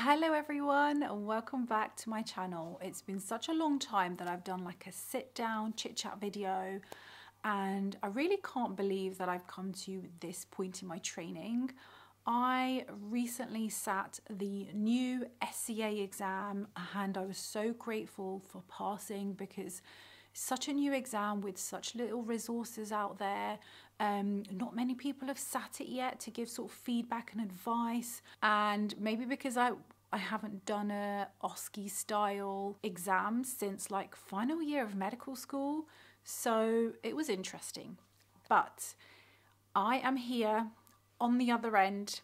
Hello everyone and welcome back to my channel. It's been such a long time that I've done like a sit down chit chat video, and I really can't believe that I've come to this point in my training. I recently sat the new SCA exam and I was so grateful for passing because it's such a new exam with such little resources out there. Not many people have sat it yet to give sort of feedback and advice, and maybe because I haven't done a OSCE style exam since like final year of medical school, so it was interesting. But I am here on the other end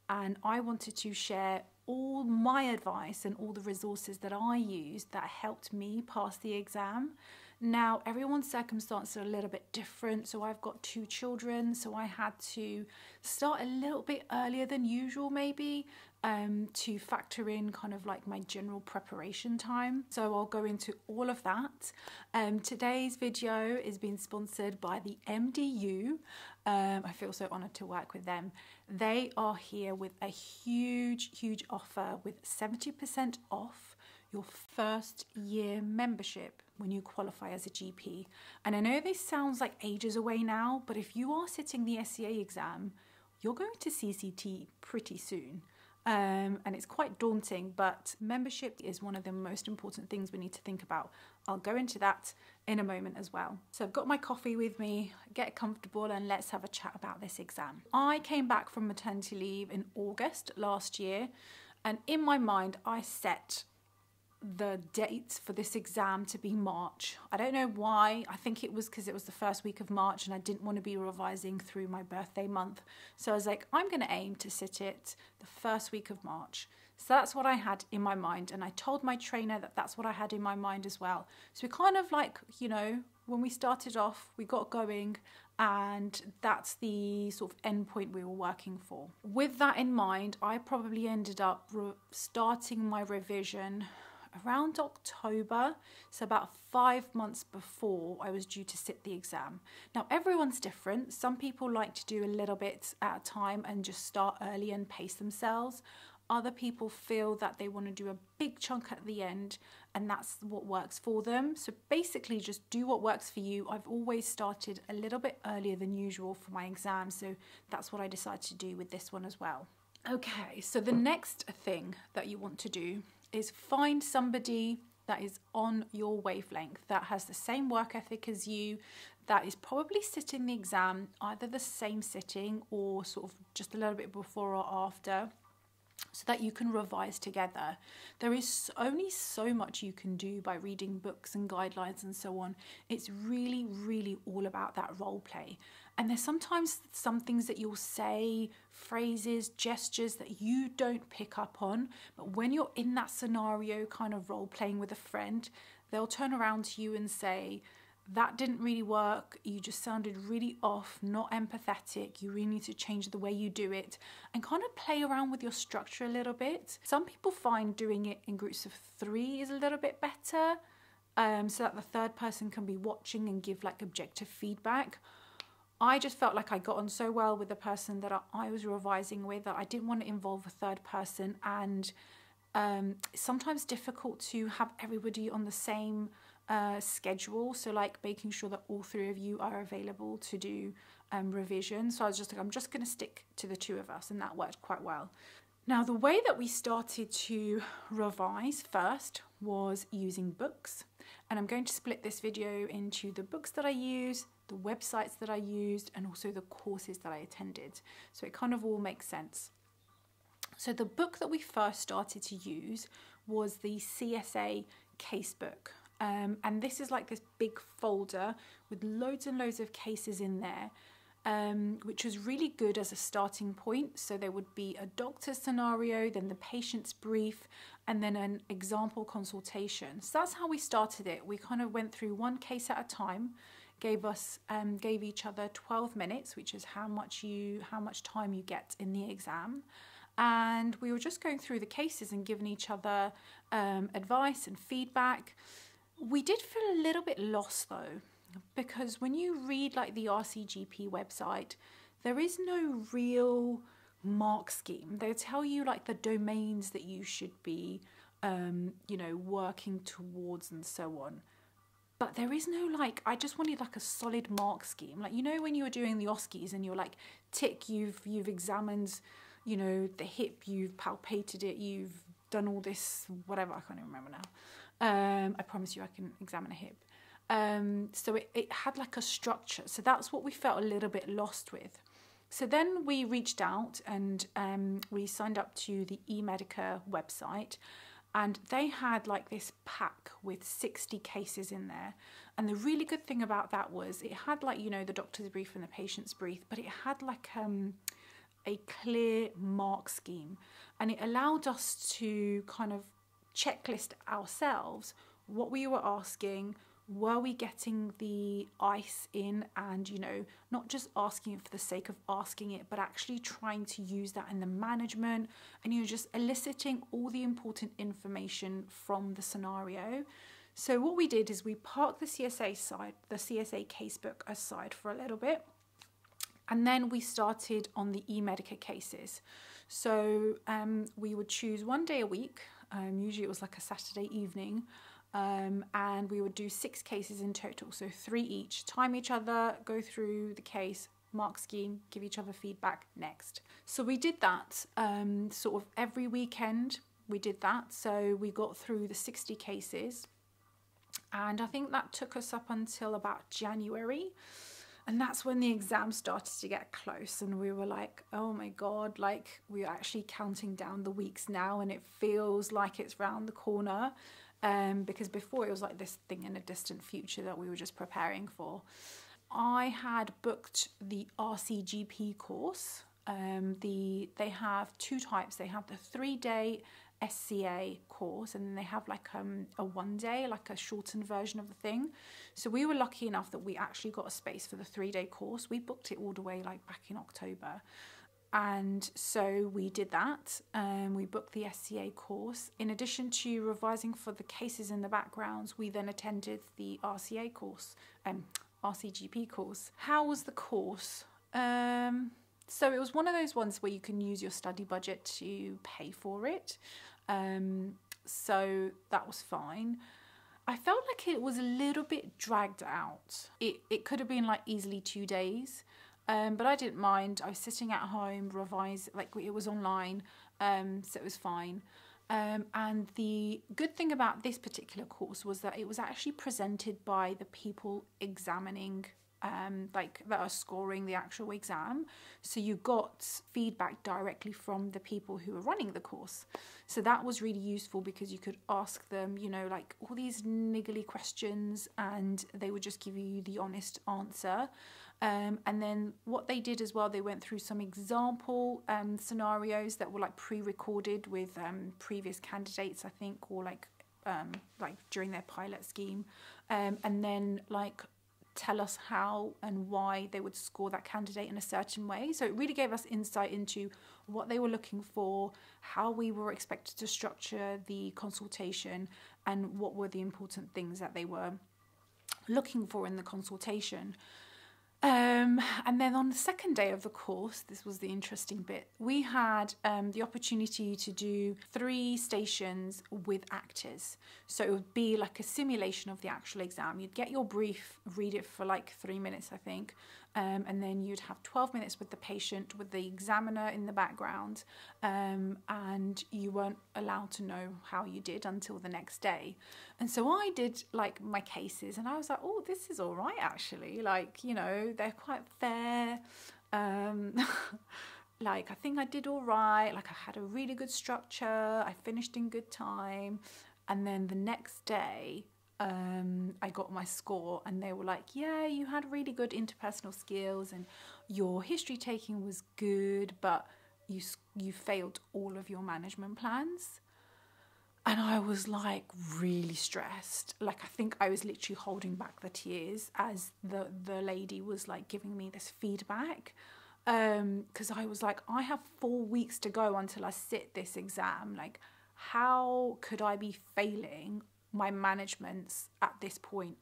and I wanted to share all my advice and all the resources that I used that helped me pass the exam. Now, everyone's circumstances are a little bit different. So I've got 2 children, so I had to start a little bit earlier than usual maybe, to factor in kind of like my general preparation time. So I'll go into all of that. Today's video is being sponsored by the MDU. I feel so honoured to work with them. They are here with a huge offer with 70% off your first year membership when you qualify as a GP. And I know this sounds like ages away now, but if you are sitting the SCA exam, you're going to CCT pretty soon. And it's quite daunting, but membership is one of the most important things we need to think about. I'll go into that in a moment as well. So I've got my coffee with me, get comfortable, and let's have a chat about this exam. I came back from maternity leave in August last year, and in my mind, I set the dates for this exam to be March. I don't know why. I think it was because it was the first week of March and I didn't want to be revising through my birthday month. So I was like, I'm going to aim to sit it the first week of March. So that's what I had in my mind. And I told my trainer that that's what I had in my mind as well. So we kind of like, you know, when we started off, we got going, and that's the sort of end point we were working for. With that in mind, I probably ended up starting my revision around October, so about 5 months before I was due to sit the exam. Now, everyone's different. Some people like to do a little bit at a time and just start early and pace themselves. Other people feel that they want to do a big chunk at the end, and that's what works for them. So basically just do what works for you. I've always started a little bit earlier than usual for my exam, so that's what I decided to do with this one as well. Okay, so the next thing that you want to do is find somebody that is on your wavelength, that has the same work ethic as you, that is probably sitting the exam, either the same sitting or sort of just a little bit before or after, so that you can revise together. There is only so much you can do by reading books and guidelines and so on. It's really all about that role play. And there's sometimes some things that you'll say, phrases, gestures that you don't pick up on, but when you're in that scenario kind of role playing with a friend, they'll turn around to you and say, that didn't really work, you just sounded really off, not empathetic, you really need to change the way you do it, and kind of play around with your structure a little bit. Some people find doing it in groups of 3 is a little bit better, so that the third person can be watching and give like objective feedback. I just felt like I got on so well with the person that I was revising with that I didn't want to involve a third person, and it's sometimes difficult to have everybody on the same schedule, so like making sure that all 3 of you are available to do revision. So I was just like, I'm just going to stick to the 2 of us, and that worked quite well. Now, the way that we started to revise first was using books, and I'm going to split this video into the books that I use, the websites that I used, and also the courses that I attended, so it kind of all makes sense. So the book that we first started to use was the CSA casebook. And this is like this big folder with loads and loads of cases in there, which was really good as a starting point. So there would be a doctor's scenario, then the patient's brief, and then an example consultation. So that's how we started it. We kind of went through one case at a time, gave each other 12 minutes, which is how much time you get in the exam. And we were just going through the cases and giving each other advice and feedback. We did feel a little bit lost though, because when you read like the RCGP website, there is no real mark scheme. They tell you like the domains that you should be, you know, working towards and so on. But there is no like, I just wanted like a solid mark scheme. Like, you know, when you were doing the OSCEs and you're like, tick, you've examined, you know, the hip, you've palpated it, you've done all this, whatever, I can't even remember now. I promise you I can examine a hip. So it had like a structure. So that's what we felt a little bit lost with. So then we reached out and we signed up to the eMedica website, and they had like this pack with 60 cases in there. And the really good thing about that was it had like, you know, the doctor's brief and the patient's brief, but it had like a clear mark scheme, and it allowed us to kind of checklist ourselves what we were asking. Were we getting the ice in, and, you know, not just asking it for the sake of asking it, but actually trying to use that in the management, and, you know, just eliciting all the important information from the scenario. So what we did is we parked the CSA side, the CSA casebook aside for a little bit, and then we started on the eMedica cases. So we would choose one day a week, usually it was like a Saturday evening, and we would do 6 cases in total, so 3 each, time each other, go through the case, mark scheme, give each other feedback, next. So we did that sort of every weekend. We did that, so we got through the 60 cases, and I think that took us up until about January. And that's when the exam started to get close, and we were like, oh my God, like we're actually counting down the weeks now, and it feels like it's round the corner. Because before it was like this thing in a distant future that we were just preparing for. I had booked the RCGP course. They have 2 types. They have the 3-day SCA course, and then they have like a 1-day, like a shortened version of the thing. So we were lucky enough that we actually got a space for the 3-day course. We booked it all the way like back in October. And so we did that. We booked the SCA course. In addition to revising for the cases in the backgrounds, we then attended the RCA course, RCGP course. How was the course? So it was one of those ones where you can use your study budget to pay for it. So that was fine. I felt like it was a little bit dragged out. It could have been like easily 2 days. But I didn't mind. I was sitting at home, revise, like it was online, so it was fine. And the good thing about this particular course was that it was actually presented by the people examining, like that are scoring the actual exam. So you got feedback directly from the people who were running the course. So that was really useful because you could ask them, you know, like all these niggly questions, and they would just give you the honest answer. And then what they did as well, they went through some example scenarios that were like pre-recorded with previous candidates, I think, or like during their pilot scheme, and then like tell us how and why they would score that candidate in a certain way. So it really gave us insight into what they were looking for, how we were expected to structure the consultation, and what were the important things that they were looking for in the consultation. And then on the second day of the course, this was the interesting bit, we had the opportunity to do 3 stations with actors. So it would be like a simulation of the actual exam. You'd get your brief, read it for like 3 minutes, I think, and then you'd have 12 minutes with the patient, with the examiner in the background, and you weren't allowed to know how you did until the next day. And so I did like my cases, and I was like, oh, this is all right actually, like, you know, they're quite fair. Like I think I did all right, like I had a really good structure, I finished in good time. And then the next day I got my score, and they were like, yeah, you had really good interpersonal skills and your history taking was good, but you failed all of your management plans. And I was like really stressed. Like I think I was literally holding back the tears as the lady was like giving me this feedback, because I was like, I have 4 weeks to go until I sit this exam. Like, how could I be failing my managements at this point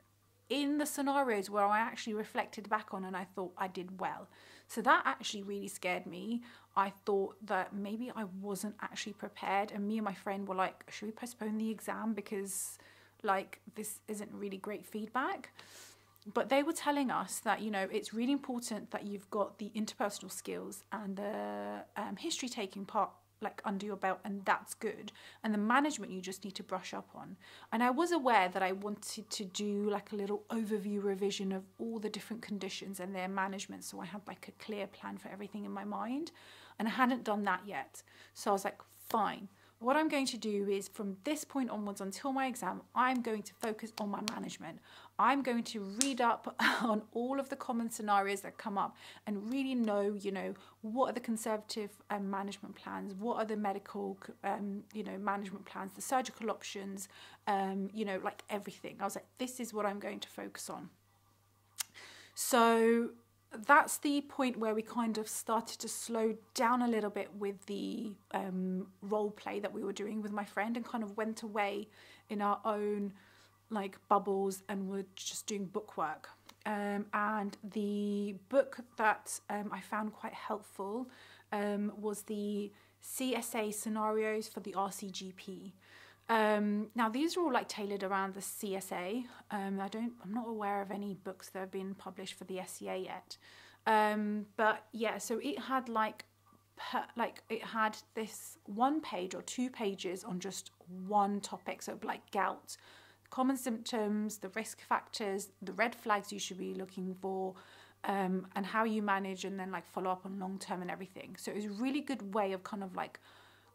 in the scenarios where I actually reflected back on and I thought I did well? So that actually really scared me. I thought that maybe I wasn't actually prepared, and me and my friend were like, should we postpone the exam because like this isn't really great feedback? But they were telling us that, you know, it's really important that you've got the interpersonal skills and the history taking part like under your belt, and that's good, and the management you just need to brush up on. And I was aware that I wanted to do like a little overview revision of all the different conditions and their management, so I had like a clear plan for everything in my mind, and I hadn't done that yet. So I was like, fine, what I'm going to do is from this point onwards until my exam, I'm going to focus on my management. I'm going to read up on all of the common scenarios that come up and really know, you know, what are the conservative management plans, what are the medical, you know, management plans, the surgical options, you know, like everything. I was like, this is what I'm going to focus on. So that's the point where we kind of started to slow down a little bit with the role play that we were doing with my friend, and kind of went away in our own like bubbles and were just doing bookwork. And the book that I found quite helpful was the CSA scenarios for the RCGP. Now these are all like tailored around the CSA. I'm not aware of any books that have been published for the SCA yet. But yeah, so it had it had this 1 page or 2 pages on just one topic. So like gout, common symptoms, the risk factors, the red flags you should be looking for, and how you manage and then like follow up on long term and everything. So it was a really good way of kind of like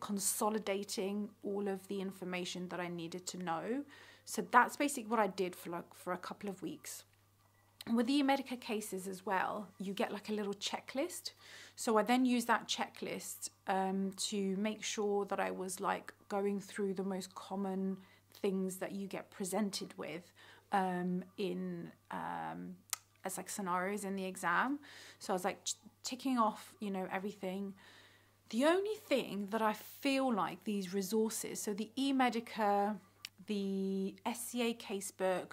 consolidating all of the information that I needed to know. So that's basically what I did for a couple of weeks. With the Biomedical cases as well, you get like a little checklist. So I then used that checklist to make sure that I was like going through the most common things that you get presented with in as like scenarios in the exam. So I was like ticking off, you know, everything. The only thing that I feel like these resources, so the eMedica, the SCA casebook,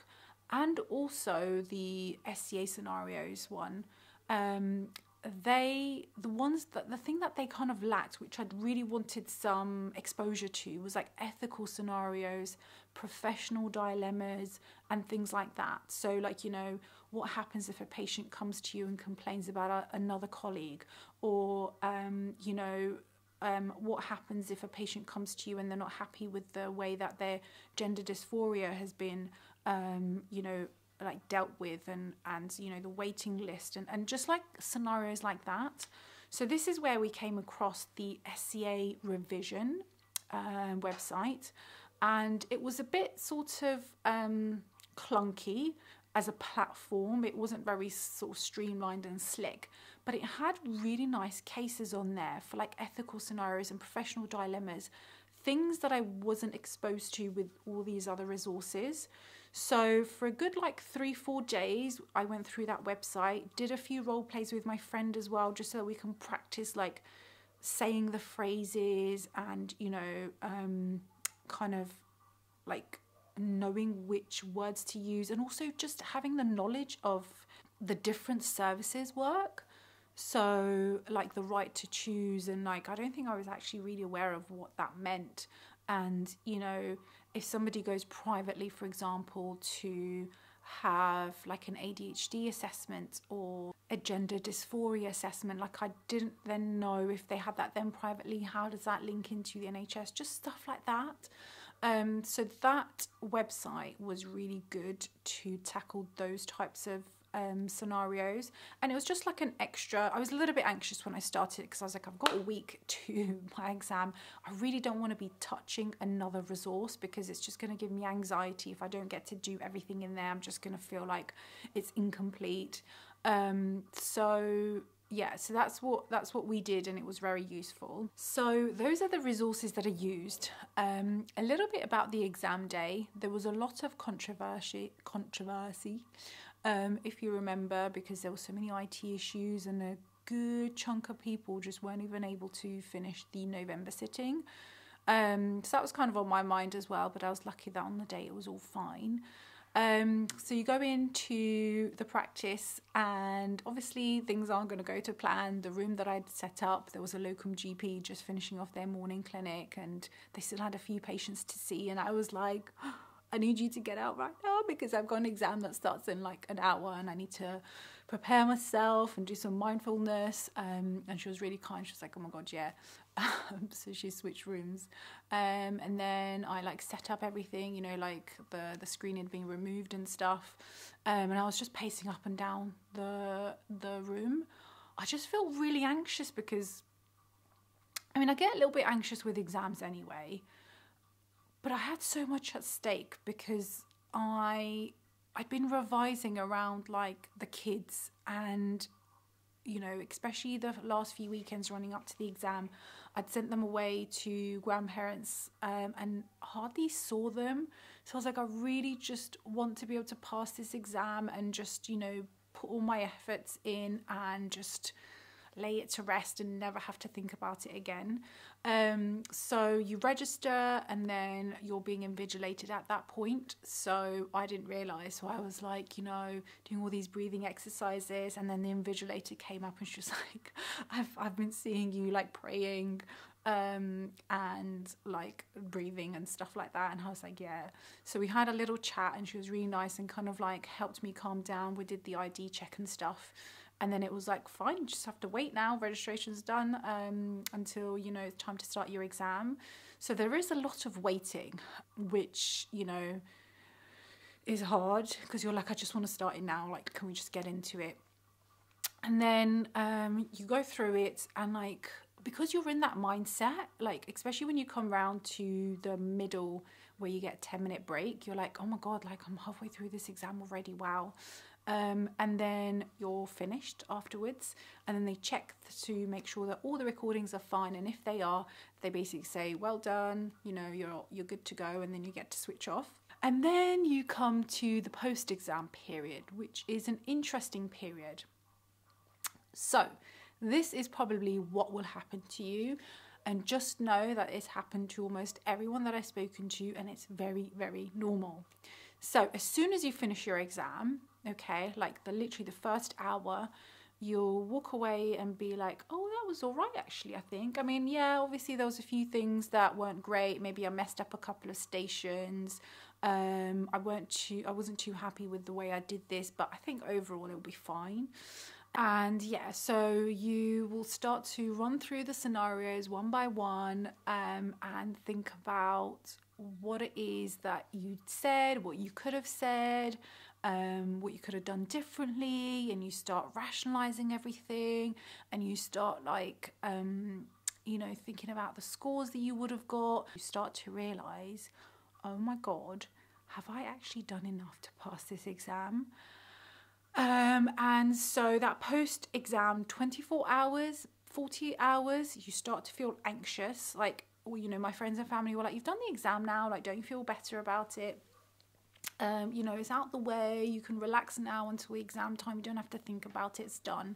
and also the SCA scenarios one, the thing that they kind of lacked, which I'd really wanted some exposure to, was like ethical scenarios, professional dilemmas, and things like that. So like, you know, what happens if a patient comes to you and complains about another colleague, or you know, what happens if a patient comes to you and they're not happy with the way that their gender dysphoria has been you know, like dealt with, and you know, the waiting list, and just like scenarios like that. So this is where we came across the SCA revision website, and it was a bit sort of clunky as a platform. It wasn't very sort of streamlined and slick, but it had really nice cases on there for like ethical scenarios and professional dilemmas, things that I wasn't exposed to with all these other resources. So for a good like 3-4 days, I went through that website, did a few role plays with my friend as well, just so that we can practice like saying the phrases and, you know, kind of like knowing which words to use, and also just having the knowledge of the different services work. So like the right to choose, and like I don't think I was actually really aware of what that meant. And, you know, if somebody goes privately, for example, to have like an ADHD assessment or a gender dysphoria assessment, like I didn't then know if they had that then privately, how does that link into the NHS, just stuff like that. So that website was really good to tackle those types of scenarios, and it was just like an extra. I was a little bit anxious when I started because I was like, I've got a week to my exam. I really don't want to be touching another resource because it's just going to give me anxiety if I don't get to do everything in there. I'm just going to feel like it's incomplete. So yeah, so that's what we did, and it was very useful. So those are the resources that are used. A little bit about the exam day. There was a lot of controversy. If you remember, because there were so many IT issues and a good chunk of people just weren't even able to finish the November sitting. So that was kind of on my mind as well, but I was lucky that on the day it was all fine. So you go into the practice, and obviously things aren't going to go to plan. The room that I'd set up, there was a locum GP just finishing off their morning clinic, and they still had a few patients to see. And I was like, I need you to get out right now because I've got an exam that starts in like an hour and I need to prepare myself and do some mindfulness. And she was really kind. She was like, oh my God, yeah. So she switched rooms. And then I like set up everything, you know, like the screen had been removed and stuff. And I was just pacing up and down the room. I just felt really anxious because, I mean, I get a little bit anxious with exams anyway. But I had so much at stake because I'd been revising around like the kids, and, you know, especially the last few weekends running up to the exam, I'd sent them away to grandparents and hardly saw them. So I was like, I really just want to be able to pass this exam and just, you know, put all my efforts in and just lay it to rest and never have to think about it again. So you register and then you're being invigilated at that point. So I didn't realise. So I was like, you know, doing all these breathing exercises, and then the invigilator came up and she was like, I've been seeing you like praying and like breathing and stuff like that. And I was like, yeah. So we had a little chat and she was really nice and kind of like helped me calm down. We did the ID check and stuff. And then it was like, fine, you just have to wait now. Registration's done until, you know, it's time to start your exam. So there is a lot of waiting, which, you know, is hard because you're like, I just want to start it now. Like, can we just get into it? And then you go through it, and like, because you're in that mindset, like, especially when you come round to the middle where you get a 10-minute break, you're like, oh my God, like I'm halfway through this exam already. Wow. And then you're finished afterwards, and then they check to make sure that all the recordings are fine, and if they are, they basically say, well done, you know, you're good to go, and then you get to switch off. And then you come to the post-exam period, which is an interesting period. So this is probably what will happen to you, and just know that it's happened to almost everyone that I've spoken to, and it's very, very normal. So as soon as you finish your exam, okay, like literally the first hour, you'll walk away and be like, oh, that was all right, actually, I think. I mean, yeah, obviously there was a few things that weren't great. Maybe I messed up a couple of stations. I wasn't too happy with the way I did this, but I think overall it'll be fine. And yeah, so you will start to run through the scenarios one by one and think about what it is that you said, what you could have said, what you could have done differently, and you start rationalizing everything, and you start like, you know, thinking about the scores that you would have got. You start to realize, oh my God, have I actually done enough to pass this exam? And so that post-exam 24 hours, 40 hours, you start to feel anxious. Like, well, you know, my friends and family were like, you've done the exam now, like, don't you feel better about it? You know, it's out the way, you can relax now until the exam time, you don't have to think about it, it's done.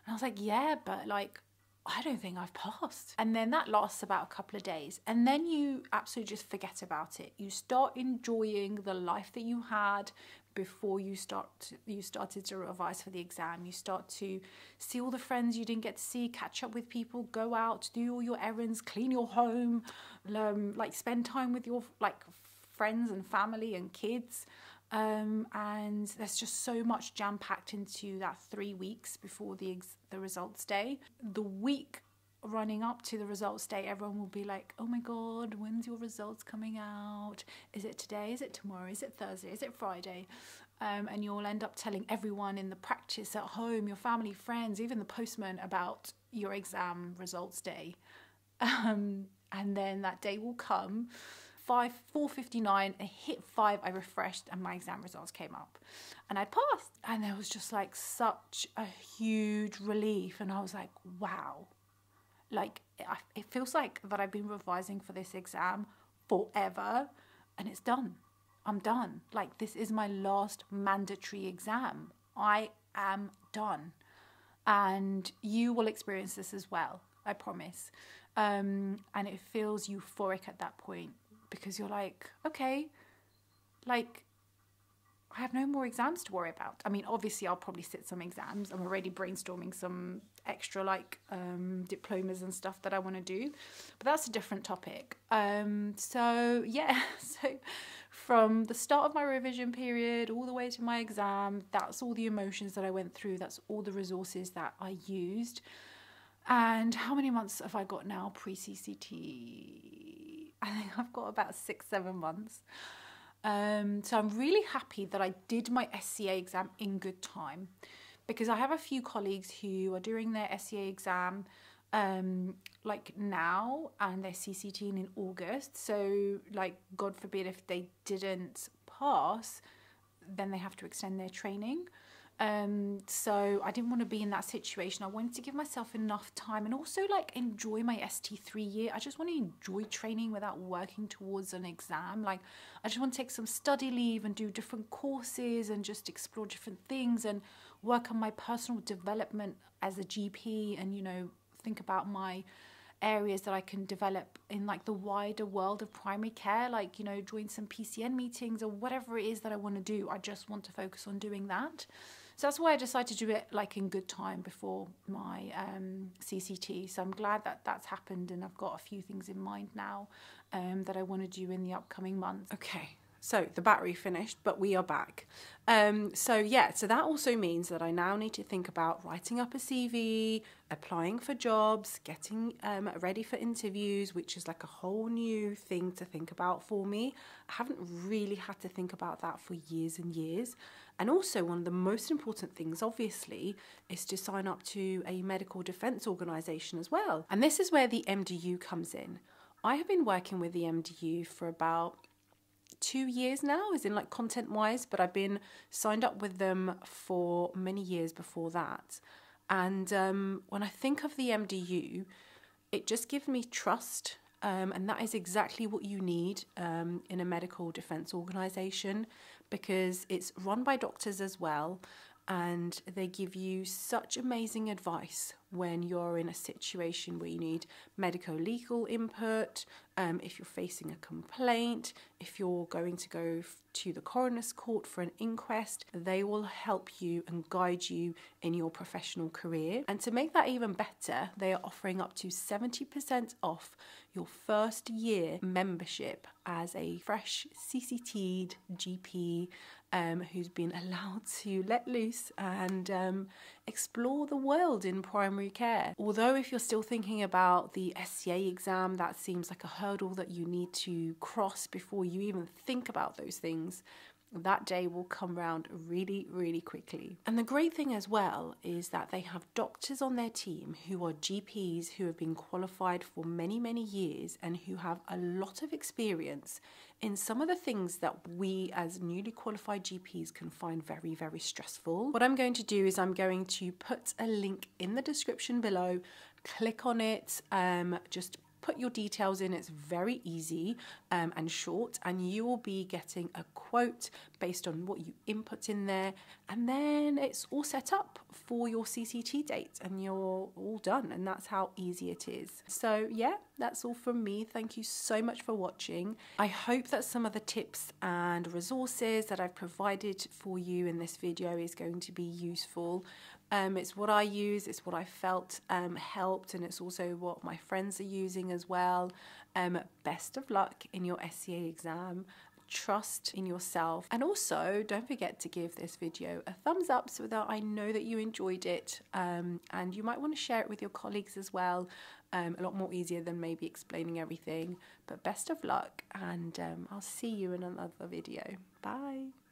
And I was like, yeah, but like, I don't think I've passed. And then that lasts about a couple of days, and then you absolutely just forget about it. You start enjoying the life that you had before you started to revise for the exam. You start to see all the friends you didn't get to see, catch up with people, go out, do all your errands, clean your home, like spend time with your like friends and family and kids. And there's just so much jam-packed into that 3 weeks before the results day. The week running up to the results day, everyone will be like, oh my God, when's your results coming out? Is it today? Is it tomorrow? Is it Thursday? Is it Friday? And you'll end up telling everyone in the practice at home, your family, friends, even the postman, about your exam results day. And then that day will come. 4:59, I hit 5, I refreshed, and my exam results came up and I passed. And there was just like such a huge relief, and I was like, wow, like it feels like that I've been revising for this exam forever, and it's done. I'm done. Like, this is my last mandatory exam. I am done. And you will experience this as well, I promise. And it feels euphoric at that point, because you're like, okay, like, I have no more exams to worry about. I mean, obviously I'll probably sit some exams. I'm already brainstorming some extra like diplomas and stuff that I want to do, but that's a different topic. So yeah, so from the start of my revision period all the way to my exam, that's all the emotions that I went through. That's all the resources that I used. And how many months have I got now pre-CCT? I think I've got about 6-7 months. So I'm really happy that I did my SCA exam in good time, because I have a few colleagues who are doing their SCA exam like now, and they're CCTing in August. So like, God forbid if they didn't pass, then they have to extend their training. So I didn't want to be in that situation. I wanted to give myself enough time and also like enjoy my ST3 year. I just want to enjoy training without working towards an exam. Like, I just want to take some study leave and do different courses and just explore different things and work on my personal development as a GP, and, you know, think about my areas that I can develop in like the wider world of primary care, like, you know, join some PCN meetings or whatever it is that I want to do. I just want to focus on doing that. So that's why I decided to do it like in good time before my CCT. So I'm glad that that's happened, and I've got a few things in mind now that I want to do in the upcoming months. Okay, so the battery finished, but we are back. So that also means that I now need to think about writing up a CV, applying for jobs, getting ready for interviews, which is like a whole new thing to think about for me. I haven't really had to think about that for years and years. And also, one of the most important things, obviously, is to sign up to a medical defence organisation as well. And this is where the MDU comes in. I have been working with the MDU for about 2 years now, as in like content wise, but I've been signed up with them for many years before that. And when I think of the MDU, it just gives me trust, and that is exactly what you need in a medical defence organisation, because it's run by doctors as well, and they give you such amazing advice when you're in a situation where you need medico legal input, if you're facing a complaint, if you're going to go to the coroner's court for an inquest. They will help you and guide you in your professional career. And to make that even better, they are offering up to 70% off your first year membership as a fresh CCT'd GP who's been allowed to let loose and explore the world in primary care. Although if you're still thinking about the SCA exam, that seems like a hurdle that you need to cross before you even think about those things, that day will come round really, really quickly. And the great thing as well is that they have doctors on their team who are GPs who have been qualified for many, many years and who have a lot of experience in some of the things that we as newly qualified GPs can find very, very stressful. What I'm going to do is I'm going to put a link in the description below. Click on it, just put your details in. It's very easy and short, and you will be getting a quote based on what you input in there, and then it's all set up for your CCT date and you're all done, and that's how easy it is. So yeah, that's all from me. Thank you so much for watching. I hope that some of the tips and resources that I've provided for you in this video is going to be useful. It's what I use, it's what I felt helped, and it's also what my friends are using as well. Best of luck in your SCA exam. Trust in yourself, and also don't forget to give this video a thumbs up so that I know that you enjoyed it, and you might want to share it with your colleagues as well. A lot more easier than maybe explaining everything. But best of luck, and I'll see you in another video. Bye.